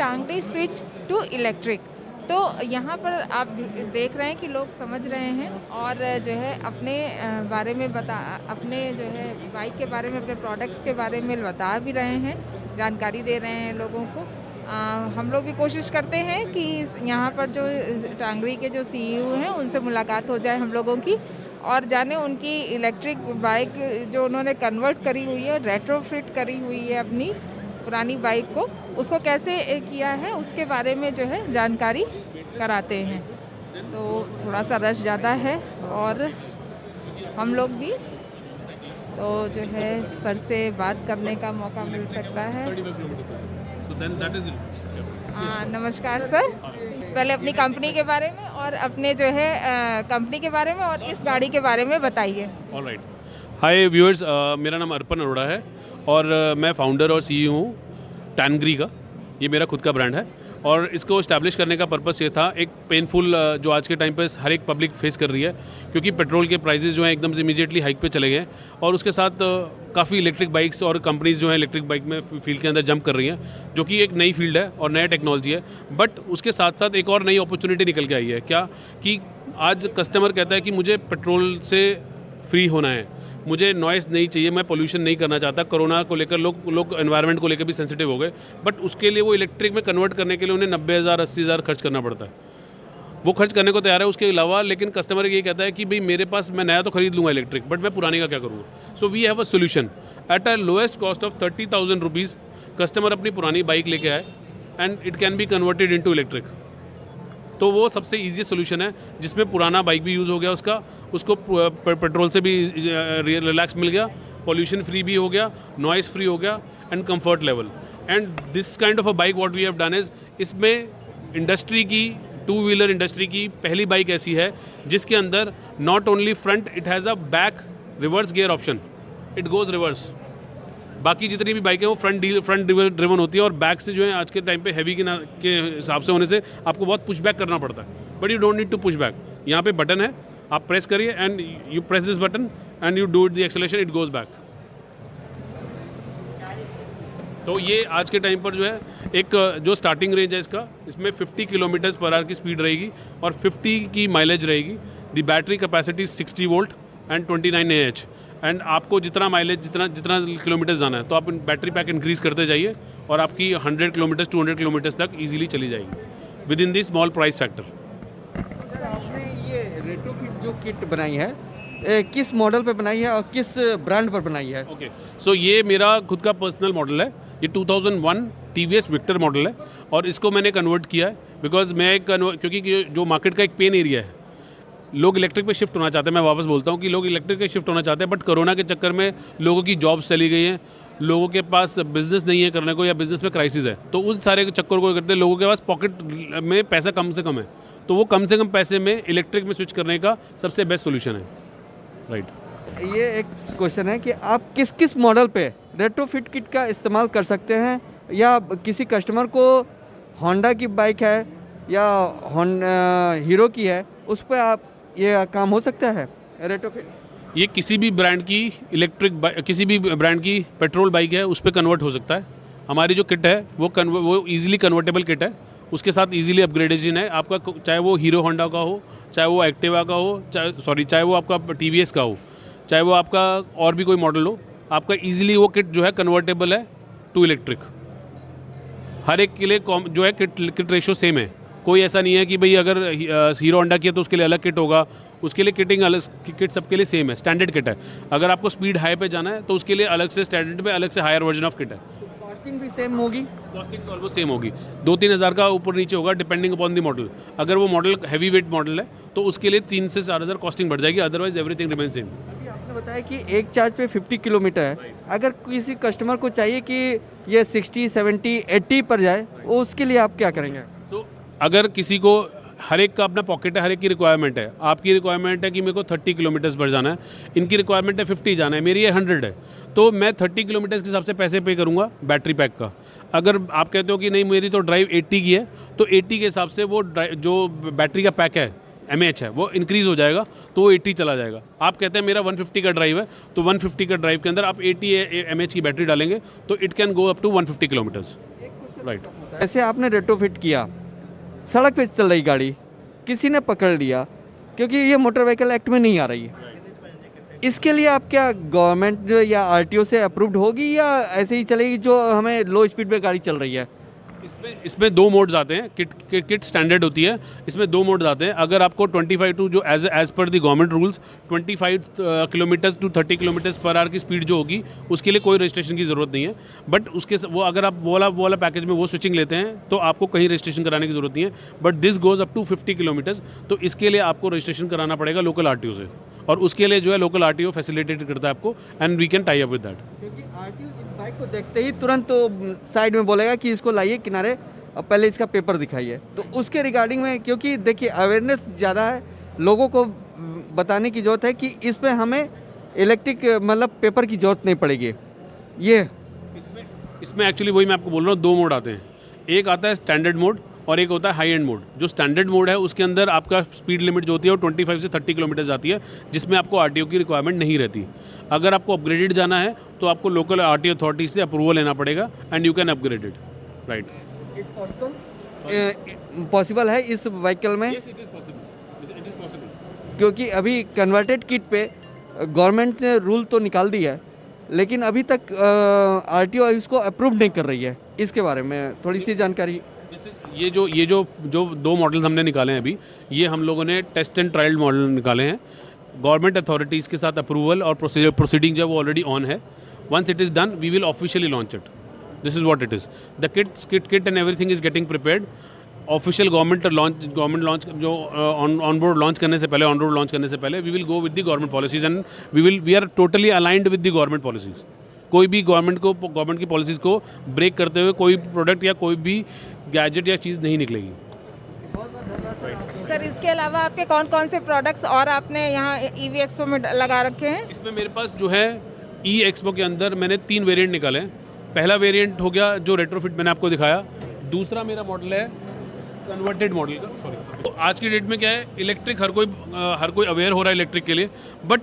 Tangri switch to electric. तो यहाँ पर आप देख रहे हैं कि लोग समझ रहे हैं और जो है अपने बारे में अपने जो है बाइक के बारे में, अपने प्रोडक्ट्स के बारे में बता भी रहे हैं, जानकारी दे रहे हैं लोगों को। हम लोग भी कोशिश करते हैं कि यहाँ पर जो टांगड़ी के जो सीईओ हैं उनसे मुलाकात हो जाए हम लोगों की, और जाने उनकी इलेक्ट्रिक बाइक जो उन्होंने कन्वर्ट करी हुई है, रेट्रोफिट करी हुई है अपनी पुरानी बाइक को, उसको कैसे किया है उसके बारे में जो है जानकारी कराते हैं। तो थोड़ा सा रश ज़्यादा है और हम लोग भी तो जो है सर से बात करने का मौका मिल सकता है। नमस्कार सर, पहले अपनी कंपनी के बारे में और अपने जो है कंपनी के बारे में और इस गाड़ी के बारे में बताइए। ऑलराइट, हाय व्यूअर्स, मेरा नाम अर्पण अरोड़ा है और मैं फाउंडर और सीईओ हूँ टांगड़ी का। ये मेरा खुद का ब्रांड है और इसको इस्टेब्लिश करने का पर्पस ये था, एक पेनफुल जो आज के टाइम पे हर एक पब्लिक फेस कर रही है, क्योंकि पेट्रोल के प्राइसेस जो हैं एकदम से इमीडिएटली हाइक पे चले गए और उसके साथ काफ़ी इलेक्ट्रिक बाइक्स और कंपनीज जो हैं इलेक्ट्रिक बाइक में फील्ड के अंदर जंप कर रही हैं, जो कि एक नई फील्ड है और नया टेक्नोलॉजी है। बट उसके साथ साथ एक और नई अपॉर्चुनिटी निकल के आई है, क्या कि आज कस्टमर कहता है कि मुझे पेट्रोल से फ्री होना है, मुझे नॉइस नहीं चाहिए, मैं पोल्यूशन नहीं करना चाहता। कोरोना को लेकर लोग एनवायरनमेंट को लेकर भी सेंसिटिव हो गए, बट उसके लिए वो इलेक्ट्रिक में कन्वर्ट करने के लिए उन्हें 90,000 80,000 खर्च करना पड़ता है। वो खर्च करने को तैयार है उसके अलावा, लेकिन कस्टमर ये कहता है कि भाई मेरे पास, मैं नया तो खरीद लूँगा इलेक्ट्रिक, बट मैं पुराने का क्या करूँगा। So we have a solution at a lowest cost of 30,000 rupees. Customer अपनी पुरानी बाइक लेके आए and it can be converted into electric. तो वो सबसे ईजी सोल्यूशन है जिसमें पुराना बाइक भी यूज़ हो गया उसको पेट्रोल से भी रिलैक्स मिल गया, पॉल्यूशन फ्री भी हो गया, नॉइस फ्री हो गया and comfort level. And this kind of a bike what we have done is, इसमें इंडस्ट्री की, टू व्हीलर इंडस्ट्री की पहली बाइक ऐसी है जिसके अंदर not only front, it has a back reverse gear option, it goes reverse. बाकी जितनी भी बाइकें वो फ्रंट ड्रिवन होती है और बैक से जो है आज के टाइम पे हैवी के हिसाब से होने से आपको बहुत पुश बैक करना पड़ता है, but you don't need to push back. यहाँ पे बटन है, आप प्रेस करिए and you press this button and you do it the acceleration, it goes back. तो ये आज के टाइम पर जो है एक जो स्टार्टिंग रेंज है इसका, इसमें 50 किलोमीटर्स पर आवर की स्पीड रहेगी और 50 की माइलेज रहेगी। The battery capacity 60 volt and 29 AH। And आपको जितना माइलेज, जितना किलोमीटर जाना है, तो आप बैटरी पैक इंक्रीज़ करते जाइए और आपकी 100 किलोमीटर्स 200 किलोमीटर्स तक इजीली चली जाएगी with in the small price factor. Sir, आपने ये रेट्रोफिट जो किट बनाई है, किस मॉडल पे बनाई है और किस ब्रांड पर बनाई है? ओके, सो ये मेरा खुद का पर्सनल मॉडल है। ये 2001 TVS विक्टर मॉडल है और इसको मैंने कन्वर्ट किया है बिकॉज क्योंकि जो मार्केट का एक पेन एरिया है, लोग इलेक्ट्रिक पे शिफ्ट होना चाहते हैं। मैं वापस बोलता हूँ कि लोग इलेक्ट्रिक पे शिफ्ट होना चाहते हैं, बट कोरोना के चक्कर में लोगों की जॉब्स चली गई हैं, लोगों के पास बिजनेस नहीं है करने को या बिजनेस में क्राइसिस है, तो उन सारे चक्कर को करते लोगों के पास पॉकेट में पैसा कम से कम है, तो वो कम से कम पैसे में इलेक्ट्रिक में स्विच करने का सबसे बेस्ट सोल्यूशन है। राइट, ये एक क्वेश्चन है कि आप किस किस मॉडल पे रेट्रोफिट किट का इस्तेमाल कर सकते हैं, या किसी कस्टमर को होंडा की बाइक है या हीरो की है, उस पर आप ये काम हो सकता है रेट्रोफिट? ये किसी भी ब्रांड की किसी भी ब्रांड की पेट्रोल बाइक है उस पर कन्वर्ट हो सकता है। हमारी जो किट है वो ईजिली कन्वर्टेबल किट है, उसके साथ ईजिली अपग्रेडेशन है आपका, चाहे वो हीरो होंडा का हो, चाहे वो एक्टिवा का हो, चाहे वो आपका TVS का हो, चाहे वो आपका और भी कोई मॉडल हो, आपका ईजिली वो किट जो है कन्वर्टेबल है टू इलेक्ट्रिक। हर एक के लिए जो है किट रेशो सेम है, कोई ऐसा नहीं है कि भाई अगर हीरो होंडा की है तो उसके लिए अलग किट होगा, उसके लिए किटिंग अलग, किट सबके लिए सेम है, स्टैंडर्ड किट है। अगर आपको स्पीड हाई पे जाना है तो उसके लिए अलग से स्टैंडर्ड पे अलग से हायर वर्जन ऑफ किट है। कॉस्टिंग भी सेम होगी? कॉस्टिंग ऑलमोस्ट सेम होगी, 2-3 हज़ार का ऊपर नीचे होगा डिपेंडिंग अपॉन द मॉडल। अगर वो मॉडल हैवी वेट मॉडल है तो उसके लिए 3 से 4 हज़ार कॉस्टिंग बढ़ जाएगी, अदरवाइज एवरीथिंग रिमेन सेम। अभी आपने बताया कि एक चार्ज पे 50 किलोमीटर है, अगर किसी कस्टमर को चाहिए कि ये 60, 70, 80 पर जाए, उसके लिए आप क्या करेंगे? तो अगर किसी को, हर एक का अपना पॉकेट है, हर एक की रिक्वायरमेंट है। आपकी रिक्वायरमेंट है कि मेरे को 30 किलोमीटर्स पर जाना है, इनकी रिक्वायरमेंट है 50 जाना है, मेरी ये 100 है, तो मैं 30 किलोमीटर्स के हिसाब से पैसे पे करूँगा बैटरी पैक का। अगर आप कहते हो कि नहीं मेरी तो ड्राइव 80 की है, तो 80 के हिसाब से वो जो बैटरी का पैक है MAH है वो इंक्रीज़ हो जाएगा, तो वो 80 चला जाएगा। आप कहते हैं मेरा 150 का ड्राइव है, तो 150 का ड्राइव के अंदर आप 80 MAH की बैटरी डालेंगे तो it can go up to 150 kilometres. Right. ऐसे आपने रेट्रोफिट किया, सड़क पे चल रही गाड़ी किसी ने पकड़ लिया, क्योंकि ये मोटर व्हीकल एक्ट में नहीं आ रही है, इसके लिए आप क्या गवर्नमेंट या आरटीओ से अप्रूव्ड होगी या ऐसे ही चलेगी जो हमें लो स्पीड पे गाड़ी चल रही है? इसमें 2 मोड्स आते हैं। किट स्टैंडर्ड होती है, इसमें 2 मोड्स आते हैं। अगर आपको 25 टू जो as per the government rules 25 kilometres to 30 kilometres per hour की स्पीड जो होगी उसके लिए कोई रजिस्ट्रेशन की ज़रूरत नहीं है। बट उसके वो अगर आप वो वाला पैकेज में वो स्विचिंग लेते हैं तो आपको कहीं रजिस्ट्रेशन कराने की ज़रूरत नहीं है। But this goes up to 50 kilometres, तो इसके लिए आपको रजिस्ट्रेशन कराना पड़ेगा लोकल आरटीओ से, और उसके लिए जो है लोकल आरटीओ फैसिलिटेट करता है आपको, and we can tie up with that. क्योंकि आरटीओ इस बाइक को देखते ही तुरंत तो साइड में बोलेगा कि इसको लाइए किनारे, अब पहले इसका पेपर दिखाइए। तो उसके रिगार्डिंग में, क्योंकि देखिए अवेयरनेस ज़्यादा है, लोगों को बताने की ज़रूरत है कि इस पे हमें इलेक्ट्रिक मतलब पेपर की ज़रूरत नहीं पड़ेगी। ये इसमें एक्चुअली वही मैं आपको बोल रहा हूँ, 2 मोड आते हैं। एक आता है स्टैंडर्ड मोड और एक होता है हाई एंड मोड। जो स्टैंडर्ड मोड है उसके अंदर आपका स्पीड लिमिट जो होती है वो 25 से 30 किलोमीटर जाती है, जिसमें आपको आरटीओ की रिक्वायरमेंट नहीं रहती। अगर आपको अपग्रेडेड जाना है तो आपको लोकल आरटीओ अथॉरिटी से अप्रूवल लेना पड़ेगा, and you can upgrade it, right. Possible है इस व्हीकल में? Yes, it is possible. क्योंकि अभी कन्वर्टेड किट पे गवर्नमेंट ने रूल तो निकाल दिया है, लेकिन अभी तक आरटीओ इसको अप्रूव नहीं कर रही है। इसके बारे में थोड़ी सी जानकारी। ये जो 2 मॉडल्स हमने निकाले हैं अभी, ये हम लोगों ने टेस्ट एंड ट्रायल मॉडल निकाले हैं। गवर्नमेंट अथॉरिटीज़ के साथ अप्रूवल और प्रोसीडिंग जो है वो ऑलरेडी ऑन है। Once it is done we will officially launch it. This is what it is. The kit and everything is getting prepared. Official government launch जो ऑन बोर्ड लॉन्च करने से पहले, on road launch करने से पहले we will go with the government policies, and we are totally aligned with the government policies. कोई भी government की पॉलिसीज़ को ब्रेक करते हुए कोई प्रोडक्ट या कोई भी गैजेट या चीज़ नहीं निकलेगी। सर इसके अलावा आपके कौन कौन से प्रोडक्ट्स और आपने यहाँ ईवी एक्सपो में लगा रखे हैं? इसमें मेरे पास जो है ई एक्सपो के अंदर मैंने 3 वेरिएंट निकाले हैं। पहला वेरिएंट हो गया जो रेट्रोफिट मैंने आपको दिखाया। दूसरा मेरा मॉडल है कन्वर्टेड मॉडल का, सॉरी। तो आज की डेट में क्या है, इलेक्ट्रिक हर कोई अवेयर हो रहा है इलेक्ट्रिक के लिए, बट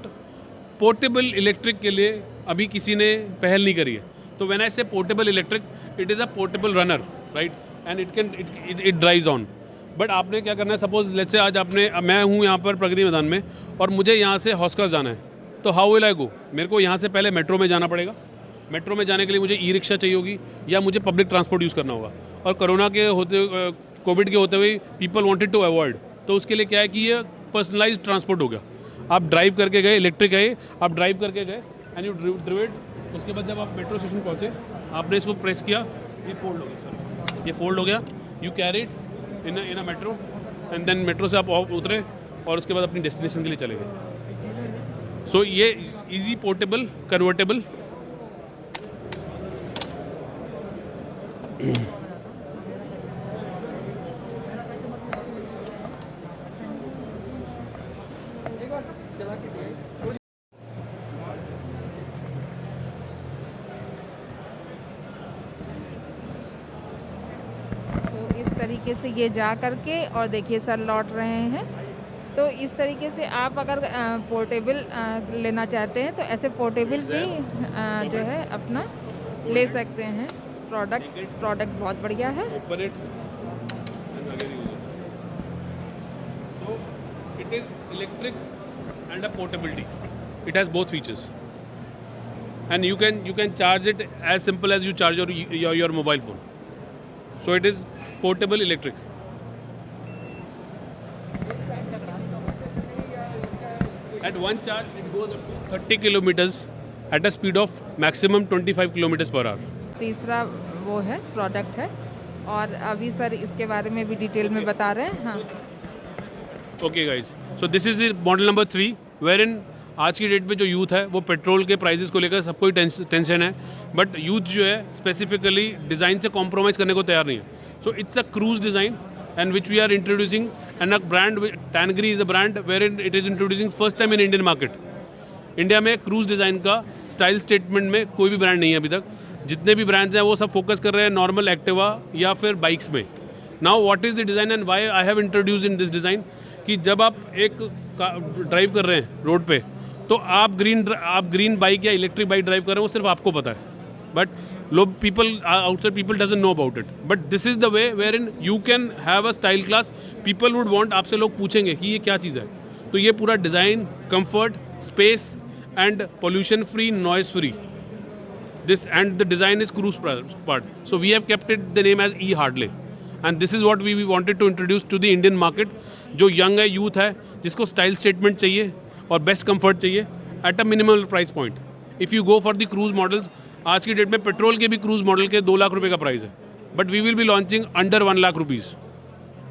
पोर्टेबल इलेक्ट्रिक के लिए अभी किसी ने पहल नहीं करी है। तो व्हेन आई से portable electric, it is a portable runner, right, and it drives on. But आपने क्या करना है, सपोज लेट्स से आज मैं हूँ यहाँ पर प्रगति मैदान में और मुझे यहाँ से हॉस्कर्स जाना है, तो हाउ विल आई गो? मेरे को यहाँ से पहले मेट्रो में जाना पड़ेगा। मेट्रो में जाने के लिए मुझे ई रिक्शा चाहिए होगी या मुझे पब्लिक ट्रांसपोर्ट यूज़ करना होगा। और कोविड के होते हुए पीपल वांटेड टू अवॉइड, तो उसके लिए क्या है कि ये पर्सनलाइज्ड ट्रांसपोर्ट हो गया। आप ड्राइव करके गए, इलेक्ट्रिक है, आप ड्राइव करके गए एंड यू ड्रिवेड। उसके बाद जब आप मेट्रो स्टेशन पहुँचे, आपने इसको प्रेस किया, ये फोल्ड हो गया, ये फोल्ड हो गया। You carried in a metro, and then metro से आप उतरे और उसके बाद अपनी डेस्टिनेशन के लिए चले गए। सो ये इजी, पोर्टेबल, कन्वर्टेबल। तो इस तरीके से ये जा करके और देखिए सर लौट रहे हैं। तो इस तरीके से आप अगर पोर्टेबल लेना चाहते हैं तो ऐसे पोर्टेबल भी जो है अपना ले सकते हैं। प्रोडक्ट बहुत बढ़िया है। Open it and again use it. So it is electric and a portability. It has both features, and you can charge it as simple as you charge your mobile phone. So it is portable electric. At one charge it goes up to 30 kilometers at a speed of maximum 25 kilometers per hour. तीसरा वो है product है और अभी sir इसके बारे में भी डिटेल में बता रहे हैं। हाँ okay guys, so this is the model number 3 wherein आज की डेट में जो यूथ है वो पेट्रोल के प्राइसेस को लेकर सबको ही टेंशन है, बट यूथ जो है स्पेसिफिकली डिज़ाइन से कॉम्प्रोमाइज़ करने को तैयार नहीं है। So it's a cruise design and which we are introducing, and a brand Tangri is a brand wherein it is introducing first time in Indian market. India में cruise design का style statement में कोई भी ब्रांड नहीं है अभी तक। जितने भी ब्रांड्स हैं वो सब फोकस कर रहे हैं नॉर्मल एक्टिवा या फिर बाइक्स में। Now what is the design and why I have introduce in this design, कि जब आप एक ड्राइव कर रहे हैं रोड पे, तो आप ग्रीन बाइक या इलेक्ट्रिक बाइक ड्राइव कर रहे हैं वो सिर्फ आपको पता है, बट लोग people outside people doesn't know about it, but this is the way wherein you can have a style class. People would want, आपसे लोग पूछेंगे कि ये क्या चीज़ है. तो ये पूरा design, comfort, space and pollution free, noise free. This and the design is cruise part. So we have kept it the name as E Harley, and this is what we wanted to introduce to the Indian market. जो young है, youth है, जिसको style statement चाहिए और best comfort चाहिए at a minimal price point. If you go for the cruise models, आज की date में पेट्रोल के भी क्रूज मॉडल के 2 लाख रुपए का प्राइस है, but we will be launching under 1 lakh rupees.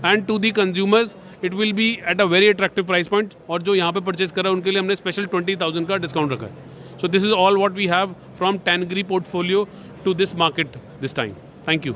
And to the consumers it will be at a very attractive price point. और जो यहाँ पे परचेज कर रहा है उनके लिए हमने स्पेशल 20,000 का डिस्काउंट रखा है. So this is all what we have from Tangri portfolio to this market this time. Thank you.